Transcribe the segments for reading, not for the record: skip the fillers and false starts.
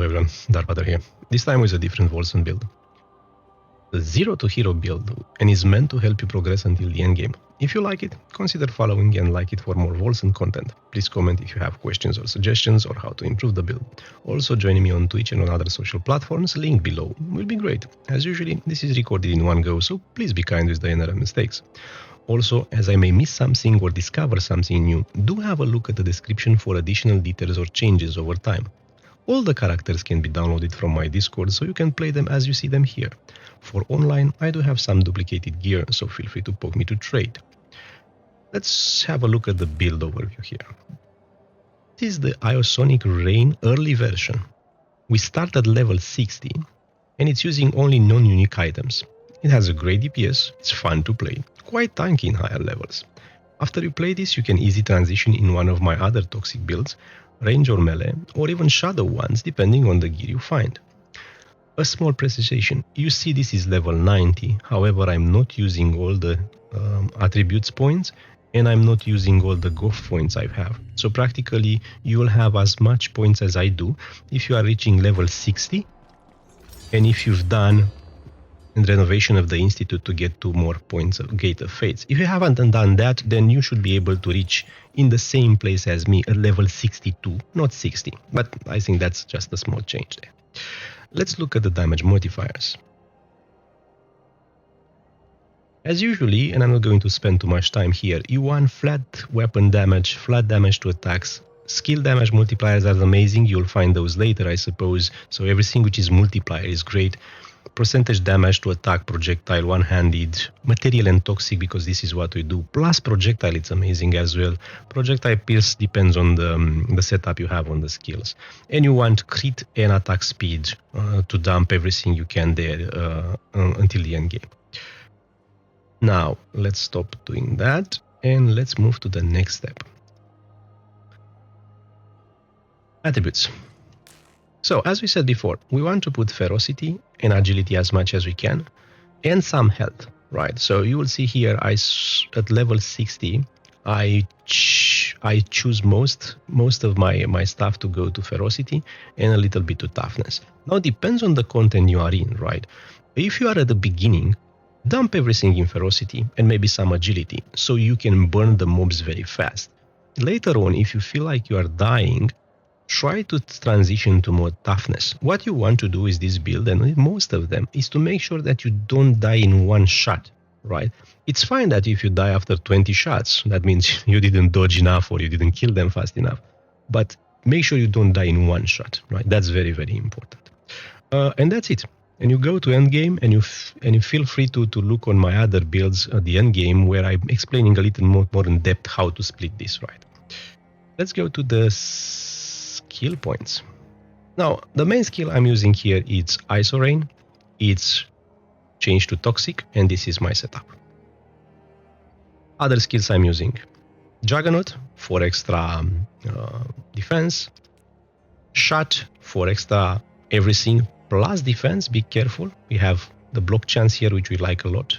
Hello everyone, Darkwater here. This time with a different Wolcen build. The Zero to Hero build, and is meant to help you progress until the endgame. If you like it, consider following and like it for more Wolcen content. Please comment if you have questions or suggestions or how to improve the build. Also joining me on Twitch and on other social platforms, link below, will be great. As usually, this is recorded in one go, so please be kind with the inherent mistakes. Also, as I may miss something or discover something new, do have a look at the description for additional details or changes over time. All the characters can be downloaded from my Discord, so you can play them as you see them here. For online, I do have some duplicated gear, so feel free to poke me to trade. Let's have a look at the build overview here. This is the Iosonic Rain early version. We start at level 60, and it's using only non-unique items. It has a great DPS, it's fun to play, quite tanky in higher levels. After you play this, you can easily transition in one of my other toxic builds, range or melee, or even shadow ones depending on the gear you find. A small precisation, you see this is level 90, however I'm not using all the attributes points and I'm not using all the GOF points I have. So practically you will have as much points as I do if you are reaching level 60 and if you've done and renovation of the Institute to get 2 more points of Gate of Fates. If you haven't done that, then you should be able to reach in the same place as me at level 62, not 60. But I think that's just a small change there. Let's look at the damage modifiers. As usually, and I'm not going to spend too much time here, you want flat weapon damage, flat damage to attacks. Skill damage multipliers are amazing, you'll find those later I suppose, so everything which is multiplier is great. Percentage damage to attack, projectile, one-handed, material and toxic because this is what we do. Plus projectile, it's amazing as well. Projectile pierce depends on the setup you have on the skills. And you want crit and attack speed to dump everything you can there until the end game. Now, let's stop doing that and let's move to the next step. Attributes. So, as we said before, we want to put ferocity and agility as much as we can, and some health, right? So you will see here, at level 60, I choose most of my stuff to go to ferocity and a little bit to toughness. Now, it depends on the content you are in, right? If you are at the beginning, dump everything in ferocity and maybe some agility, so you can burn the mobs very fast. Later on, if you feel like you are dying, try to transition to more toughness. What you want to do is this build, and most of them, is to make sure that you don't die in one shot, right? It's fine that if you die after 20 shots, that means you didn't dodge enough or you didn't kill them fast enough. But make sure you don't die in one shot, right? That's very, very important. And that's it. And you go to endgame and you feel free to look on my other builds at the endgame where I'm explaining a little more in depth how to split this, right? Let's go to the skill points. Now, the main skill I'm using here is Iosonic. It's changed to toxic, and this is my setup. Other skills I'm using: Juggernaut for extra defense, Shot for extra everything plus defense. Be careful, we have the block chance here, which we like a lot.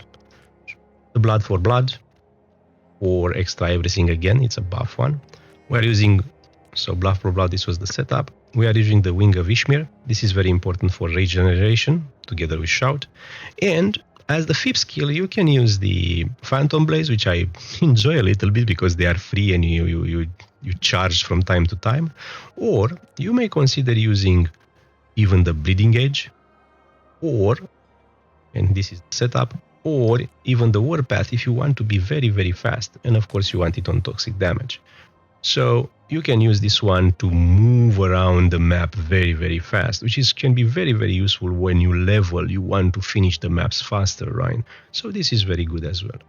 The Blood for Blood for extra everything again, it's a buff one. We're using Blood for Blood, this was the setup. We are using the Wing of Ishmir. This is very important for regeneration, together with Shout. And as the 5th skill, you can use the Phantom Blaze, which I enjoy a little bit because they are free and you charge from time to time. Or you may consider using even the Bleeding Edge, or, and this is the setup, or even the Warpath if you want to be very, very fast. And of course, you want it on toxic damage. So you can use this one to move around the map very, very fast, which can be very, very useful when you level, you want to finish the maps faster, right? So this is very good as well.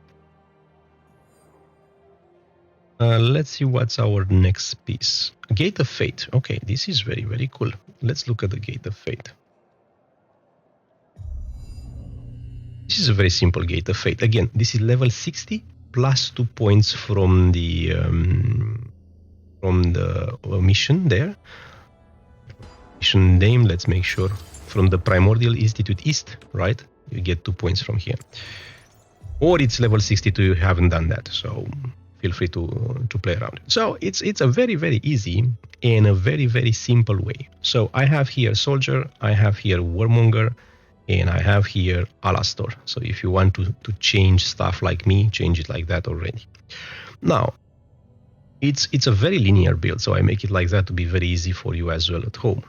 Let's see what's our next piece. Gate of Fate. Okay, this is very, very cool. Let's look at the Gate of Fate. This is a very simple Gate of Fate. Again, this is level 60 plus 2 points from the mission there. Mission name, let's make sure. From the Primordial Institute East, right? You get 2 points from here. Or it's level 62, you haven't done that. So feel free to play around. So it's a very, very easy and a very, very simple way. So I have here Soldier, I have here Warmonger, and I have here Alastor. So if you want to change stuff like me, change it like that already. Now, it's a very linear build, so I make it like that to be very easy for you as well at home.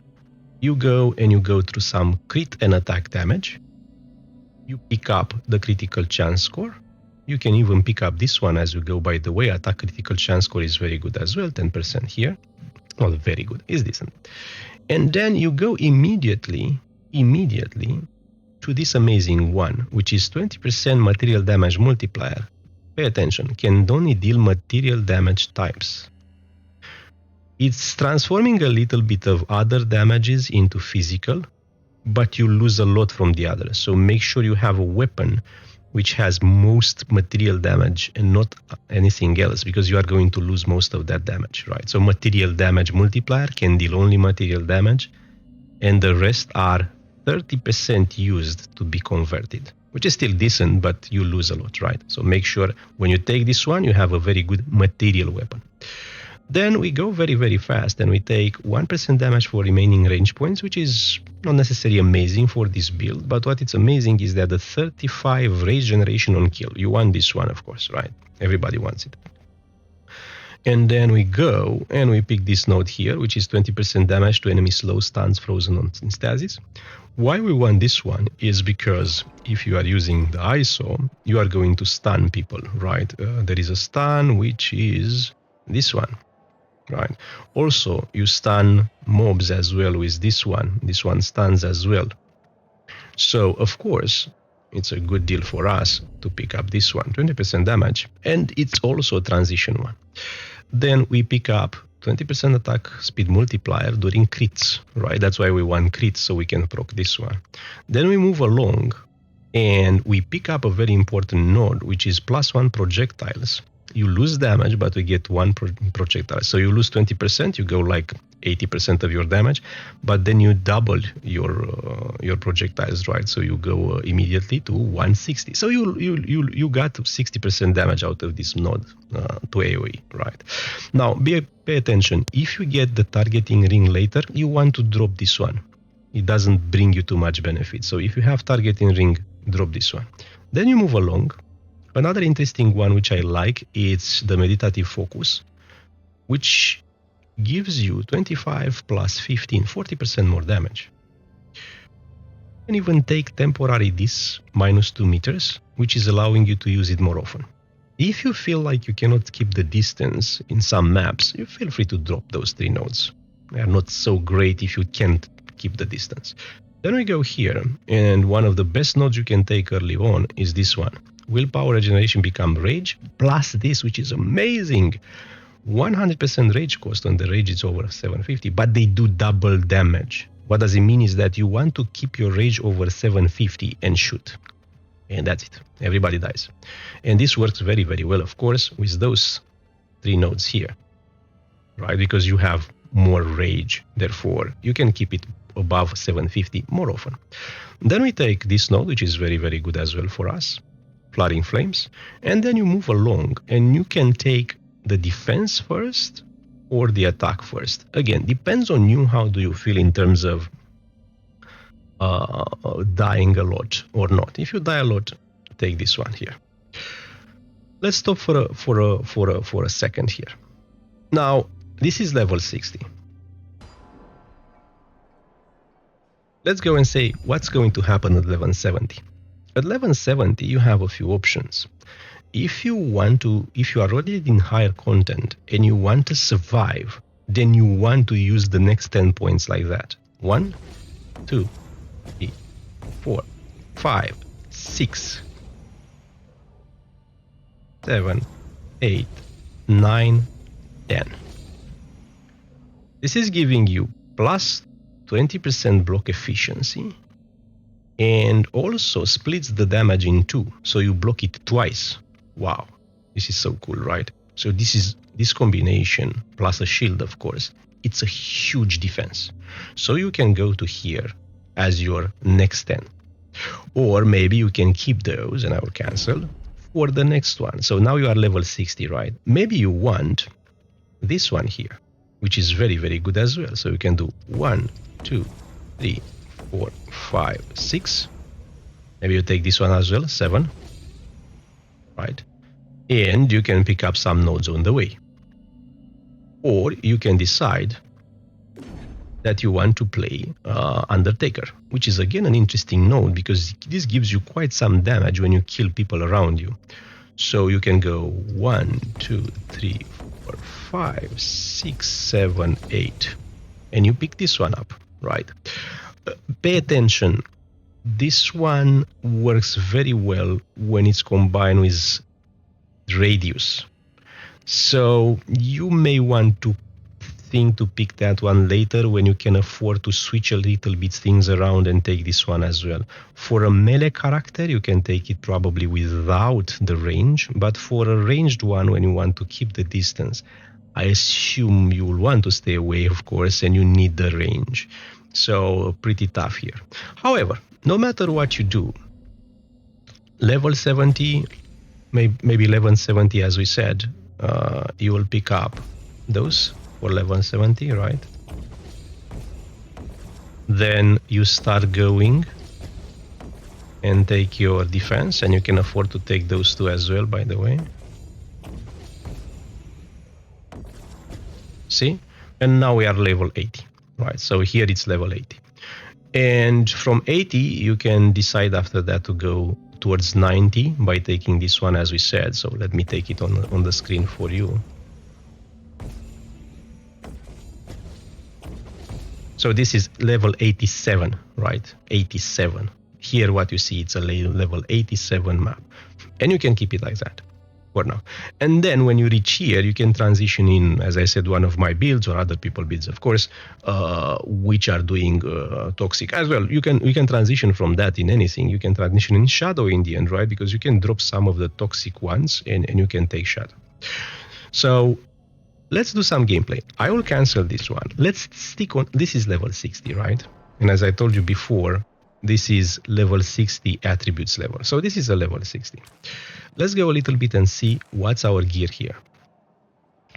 You go through some crit and attack damage. You pick up the critical chance score. You can even pick up this one as you go, by the way. Attack critical chance score is very good as well, 10% here. Well, very good, it's decent. And then you go immediately to this amazing one, which is 20% material damage multiplier. Pay attention, can only deal material damage types. It's transforming a little bit of other damages into physical, but you lose a lot from the others. So make sure you have a weapon which has most material damage and not anything else, because you are going to lose most of that damage, right? So material damage multiplier can deal only material damage, and the rest are 30% used to be converted, which is still decent, but you lose a lot, right? So make sure when you take this one, you have a very good material weapon. Then we go very, very fast and we take 1% damage for remaining range points, which is not necessarily amazing for this build, but what it's amazing is that the 35 rage generation on kill. You want this one, of course, right? Everybody wants it. And then we go and we pick this node here, which is 20% damage to enemy slow, stuns, frozen, on stasis. Why we want this one is because if you are using the ISO, you are going to stun people, right? There is a stun, which is this one. Right. Also, you stun mobs as well with this one. This one stuns as well. So, of course, it's a good deal for us to pick up this one, 20% damage, and it's also a transition one. Then we pick up 20% attack speed multiplier during crits, right? That's why we want crits, so we can proc this one. Then we move along and we pick up a very important node, which is +1 projectiles. You lose damage, but we get one projectile. So you lose 20%, you go like 80% of your damage, but then you double your projectiles, right? So you go immediately to 160. So you got 60% damage out of this node to AOE, right? Now, pay attention. If you get the targeting ring later, you want to drop this one. It doesn't bring you too much benefit. So if you have targeting ring, drop this one. Then you move along. Another interesting one which I like is the meditative focus, which gives you 25 plus 15, 40% more damage. You can even take temporary this -2 meters, which is allowing you to use it more often. If you feel like you cannot keep the distance in some maps, you feel free to drop those 3 nodes. They are not so great if you can't keep the distance. Then we go here, and one of the best nodes you can take early on is this one. Willpower regeneration become rage, plus this, which is amazing. 100% rage cost on the rage is over 750, but they do double damage. What does it mean is that you want to keep your rage over 750 and shoot. And that's it. Everybody dies. And this works very, very well, of course, with those 3 nodes here, right? Because you have more rage. Therefore, you can keep it above 750 more often. Then we take this node, which is very, very good as well for us. Flaring Flames, and then you move along and you can take the defense first or the attack first. Again, depends on you, how do you feel in terms of dying a lot or not. If you die a lot, take this one here. Let's stop for a second here. Now, this is level 60. Let's go and say what's going to happen at level 70. At level 70, you have a few options. If you are already in higher content and you want to survive, then you want to use the next 10 points like that. 1, 2, 3, 4, 5, 6, 7, 8, 9, 10. This is giving you plus 20% block efficiency, and also splits the damage in 2, so you block it twice. Wow, this is so cool, right? So this combination plus a shield, of course, it's a huge defense. So you can go to here as your next 10, or maybe you can keep those, and I will cancel, for the next one. So now you are level 60, right? Maybe you want this one here, which is very, very good as well. So you can do 1, 2, 3, 4, 5, 6. Maybe you take this one as well, 7, right? And you can pick up some nodes on the way. Or you can decide that you want to play Undertaker, which is again an interesting node because this gives you quite some damage when you kill people around you. So you can go 1, 2, 3, 4, 5, 6, 7, 8, and you pick this one up, right? Pay attention. This one works very well when it's combined with radius. So you may want to think to pick that one later when you can afford to switch a little bit things around and take this one as well. For a melee character, you can take it probably without the range, but for a ranged one, when you want to keep the distance, I assume you will want to stay away, of course, and you need the range. So pretty tough here. However, no matter what you do, level 70, maybe level 70, as we said, you will pick up those for level 70, right? Then you start going and take your defense, and you can afford to take those two as well, by the way. See? And now we are level 80, right? So here it's level 80. And from 80, you can decide after that to go towards 90 by taking this one, as we said. So let me take it on the screen for you. So this is level 87, right? 87. Here what you see, it's a level 87 map. And you can keep it like that for now. And then when you reach here, you can transition in, as I said, one of my builds or other people builds, of course, which are doing toxic as well. You can transition from that in anything. You can transition in shadow in the end, right? Because you can drop some of the toxic ones and you can take shadow. So let's do some gameplay. I will cancel this one. Let's stick on, this is level 60, right? And as I told you before, this is level 60 attributes level. So this is a level 60. Let's go a little bit and see what's our gear here.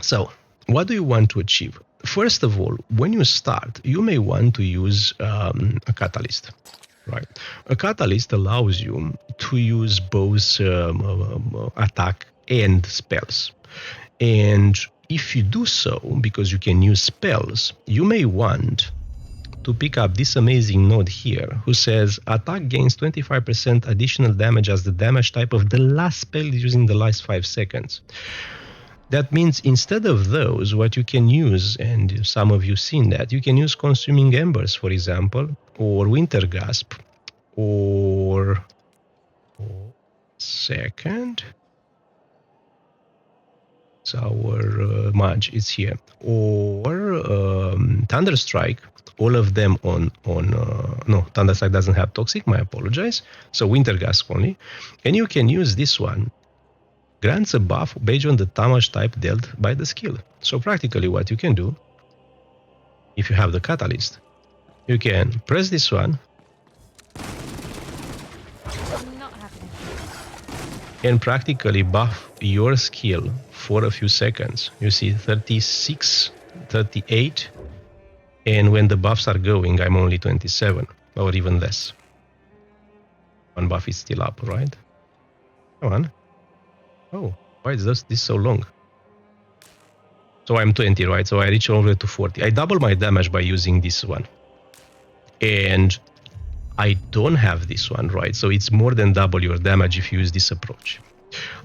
So what do you want to achieve? First of all, when you start, you may want to use a catalyst, right? A catalyst allows you to use both attack and spells. And if you do so, because you can use spells, you may want to pick up this amazing node here who says attack gains 25% additional damage as the damage type of the last spell using the last 5 seconds. That means instead of those, what you can use, and some of you seen that, you can use Consuming Embers, for example, or Winter Gasp, or second. So our Mage is here, or Thunderstrike. All of them on no, Thunderstrike doesn't have toxic, my apologize. So Winter Gasp only. And you can use this one. Grants a buff based on the damage type dealt by the skill. So practically what you can do, if you have the catalyst, you can press this one and practically buff your skill for a few seconds. You see 36, 38, and when the buffs are going, I'm only 27 or even less. One buff is still up, right? Come on. Oh, why is this so long? So I'm 20, right? So I reach over to 40. I double my damage by using this one. And I don't have this one, right? So it's more than double your damage if you use this approach.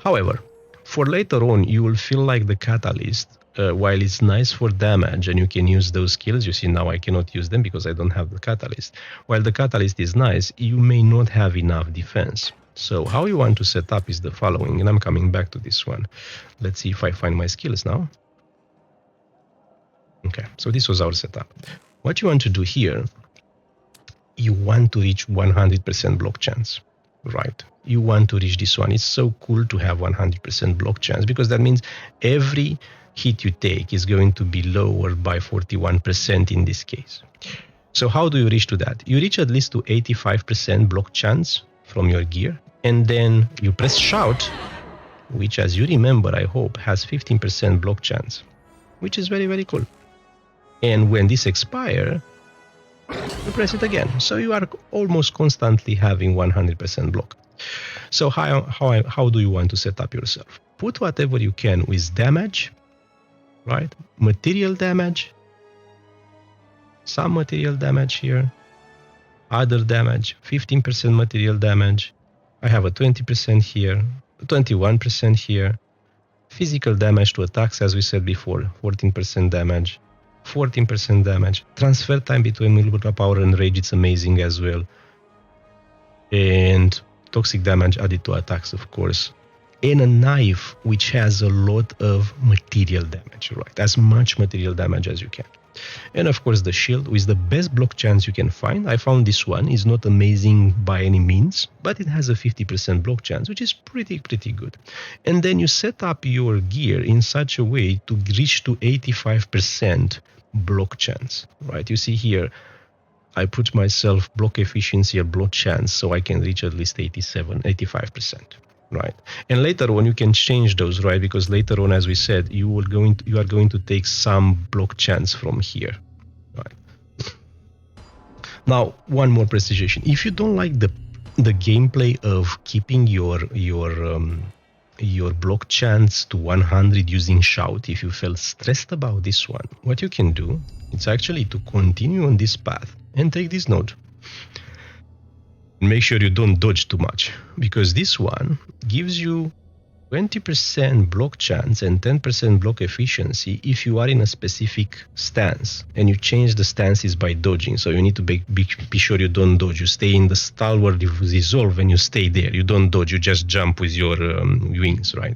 However, for later on, you will feel like the catalyst, while it's nice for damage and you can use those skills, you see now I cannot use them because I don't have the catalyst. While the catalyst is nice, you may not have enough defense. So how you want to set up is the following, and I'm coming back to this one. Let's see if I find my skills now. Okay, so this was our setup. What you want to do here, you want to reach 100% block chance, right? You want to reach this one. It's so cool to have 100% block chance because that means every hit you take is going to be lowered by 41% in this case. So how do you reach to that? You reach at least to 85% block chance from your gear, and then you press shout which, as you remember, I hope, has 15% block chance, which is very, very cool. And when this expires, you press it again. So you are almost constantly having 100% block. So how do you want to set up yourself? Put whatever you can with damage, right? Material damage, some material damage here, other damage, 15% material damage. I have a 20% here, 21% here. Physical damage to attacks, as we said before, 14% damage, 14% damage. Transfer time between willpower and rage, it's amazing as well. And toxic damage added to attacks, of course. And a knife which has a lot of material damage, right? As much material damage as you can. And of course the shield with the best block chance you can find. I found this one is not amazing by any means, but it has a 50% block chance, which is pretty good. And then you set up your gear in such a way to reach to 85% block chance, right? You see here, I put myself block efficiency or block chance so I can reach at least 85%. Right, and later on you can change those, right? Because later on, as we said, you are going to take some block chance from here, right? Now, one more precision: if you don't like the gameplay of keeping your block chance to 100 using shout, if you feel stressed about this one, what you can do is actually to continue on this path and take this node. Make sure you don't dodge too much, because this one gives you 20% block chance and 10% block efficiency if you are in a specific stance and you change the stances by dodging. So you need to be sure you don't dodge. You stay in the stalwart resolve and you stay there. You don't dodge, you just jump with your wings, right?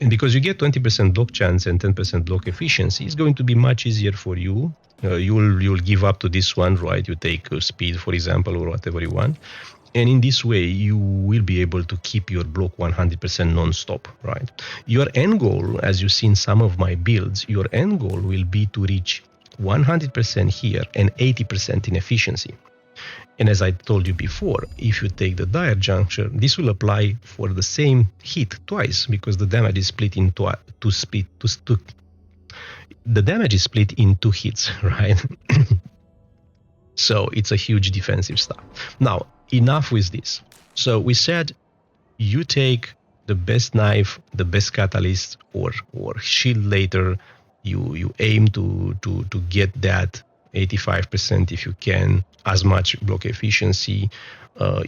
And because you get 20% block chance and 10% block efficiency, it's going to be much easier for you. You'll give up to this one, right? You take speed, for example, or whatever you want. And in this way, you will be able to keep your block 100% non-stop, right? Your end goal, as you see in some of my builds, your end goal will be to reach 100% here and 80% in efficiency. And as I told you before, if you take the dire juncture, this will apply for the same hit twice, because the damage is split in the damage is split in 2 hits, right? So it's a huge defensive stuff. Now, enough with this. So we said you take the best knife, the best catalyst, or shield later. You aim to get that 85% if you can, as much block efficiency.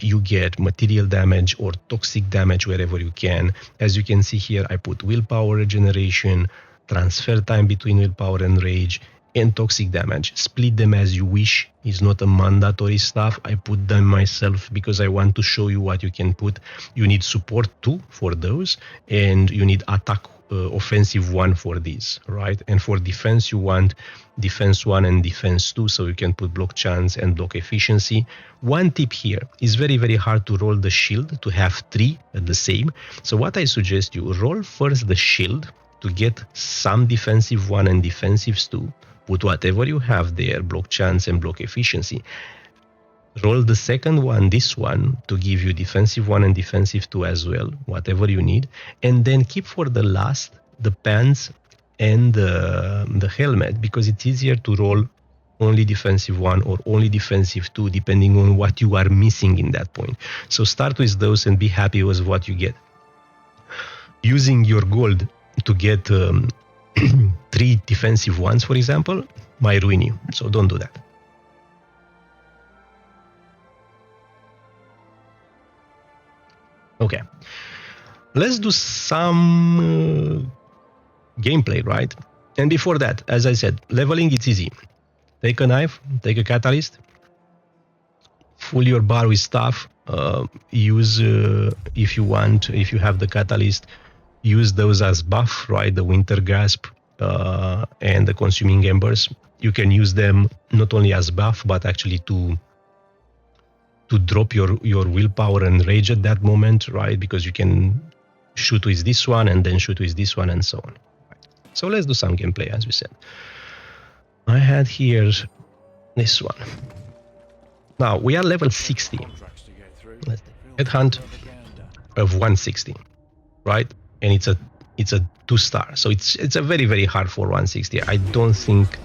You get material damage or toxic damage wherever you can. As you can see here, I put willpower regeneration, transfer time between willpower and rage, and toxic damage. Split them as you wish. It's not a mandatory stuff. I put them myself because I want to show you what you can put. You need support 2 for those, and you need attack offensive 1 for these, right? And for defense, you want defense 1 and defense 2, so you can put block chance and block efficiency. One tip here is very hard to roll the shield to have 3 at the same. So what I suggest you roll first the shield to get some defensive 1 and defensive 2. Put whatever you have there, block chance and block efficiency. Roll the second one, this one, to give you defensive 1 and defensive 2 as well, whatever you need. And then keep for the last the pants and the helmet, because it's easier to roll only defensive 1 or only defensive 2, depending on what you are missing in that point. So start with those and be happy with what you get. Using your gold to get 3 defensive ones, for example, might ruin you. So don't do that. Okay, let's do some gameplay, right? And before that, as I said, leveling, it's easy. Take a knife, take a catalyst, fill your bar with stuff. Use, if you want, if you have the catalyst, use those as buff, right? The winter gasp and the consuming embers. You can use them not only as buff, but actually to drop your willpower and rage at that moment, right? Because you can shoot with this one and then shoot with this one and so on. So let's do some gameplay, as we said. I had here this one. Now we are level 60. Let's Headhunt of 160, right? and it's a 2-star. So it's a very, very hard for 160. I don't think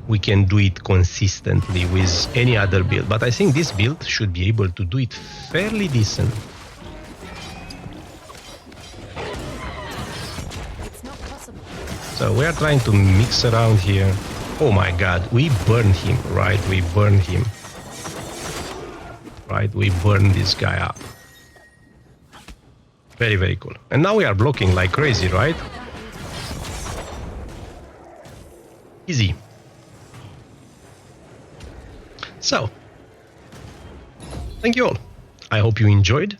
we can do it consistently with any other build, but I think this build should be able to do it fairly decent. So we are trying to mix around here. Oh my god, we burned him, right? We burned him. Right, we burned this guy up. Very, very cool. And now we are blocking like crazy, right? Easy. So, thank you all. I hope you enjoyed.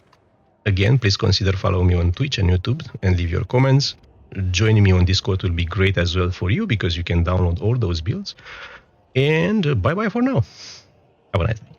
Again, please consider following me on Twitch and YouTube and leave your comments. Joining me on Discord will be great as well for you because you can download all those builds. And bye-bye for now. Have a nice day.